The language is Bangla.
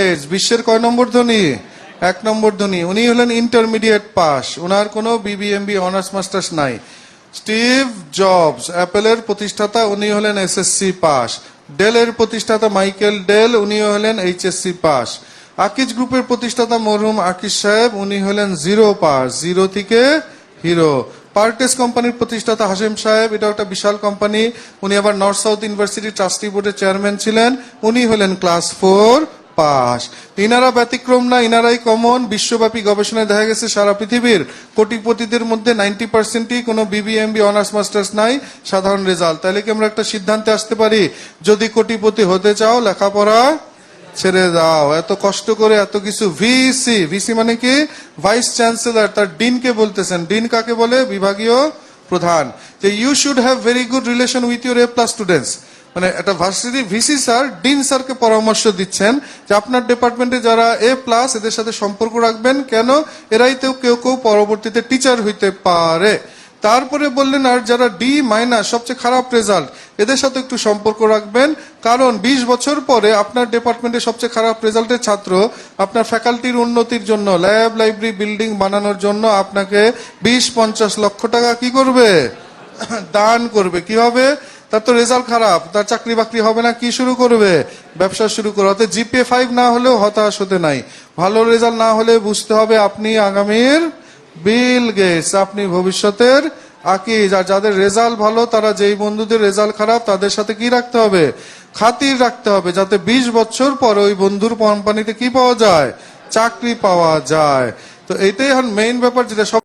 গেটস বিশ্বের কয় নম্বর ধনী? 1 নম্বর ধনী। উনি হলেন ইন্টারমিডিয়েট পাস, ওনার কোনো বিবিএমবি অনার্স মাস্টার্স নাই। স্টিভ জবস অ্যাপেলের প্রতিষ্ঠাতা, উনি হলেন এসএসসি পাস। ডেলের প্রতিষ্ঠাতা মাইকেল ডেল, উনিও হলেন এইচএসসি পাস। আকিজ গ্রুপের প্রতিষ্ঠাতা মরহুম আকিজ সাহেব, উনি হলেন জিরো পাস, জিরো থেকে হিরো। পার্টেস কোম্পানির প্রতিষ্ঠাতা হাসিম সাহেব, এটা একটা বিশাল কোম্পানি, উনি আবার নর্থ সাউথ ইউনিভার্সিটি ট্রাস্টি বোর্ডের চেয়ারম্যান ছিলেন, উনি হলেন ক্লাস 4 পাস। ইনারা ব্যতিক্রম না, ইনারাই কমন। বিশ্বব্যাপী গবেষণায় দেখা গেছে সারা পৃথিবীর কোটিপতিদের মধ্যে 90%ই কোনো বিবিএমবি অনার্স মাস্টার্স নাই, সাধারণ রেজাল্ট। তাহলে কি আমরা একটা সিদ্ধান্তে আসতে পারি, যদি কোটিপতি হতে চাও লেখাপড়া ছেড়ে দাও, এত কষ্ট করে এত কিছু। ভিসি, ভিসি মানে কি? ভাইস চ্যান্সেলর, তার ডিনকে বলতেছেন। ডিন কাকে বলে? বিভাগীয় প্রধান। যে you should have very good relation with your A+ students. মানে একটা ভার্সিটি ভিসি স্যার ডিন স্যারকে পরামর্শ দিচ্ছেন যে আপনার ডিপার্টমেন্টে যারা A+ এদের সাথে সম্পর্ক রাখবেন। কেন? এরাই তো কেউ কেউ পরবর্তীতে টিচার হইতে পারে। তারপরে বললেন আর যারা D- সবচেয়ে খারাপ রেজাল্ট, এদের সাথে একটু সম্পর্ক রাখবেন, কারণ 20 বছর পরে আপনার ডিপার্টমেন্টে সবচেয়ে খারাপ রেজাল্টের ছাত্র আপনার ফ্যাকাল্টির উন্নতির জন্য, ল্যাব লাইব্রেরি বিল্ডিং বানানোর জন্য আপনাকে 20-50 লক্ষ টাকা কি করবে? দান করবে। কি হবে? তার তো রেজাল্ট খারাপ, তার চাকরি বাকরি হবে না, কি শুরু করবে? ব্যবসা শুরু করবে। অর্থাৎ জিপিএ 5 না হলেও হতাশ হতে নাই। ভালো রেজাল্ট না হলে বুঝতে হবে আপনি আগামীর বিল গেটস, আপনি ভবিষ্যতের আকিজ। আর যাদের রেজাল্ট ভালো, তারা যেই বন্ধুদের রেজাল্ট খারাপ তাদের সাথে কি রাখতে হবে? খাতির রাখতে হবে, যাতে 20 বছর পর ওই বন্ধুর কোম্পানিতে কি পাওয়া যায়? চাকরি পাওয়া যায়। তো এইটাই এখন মেইন ব্যাপার, যেটা সব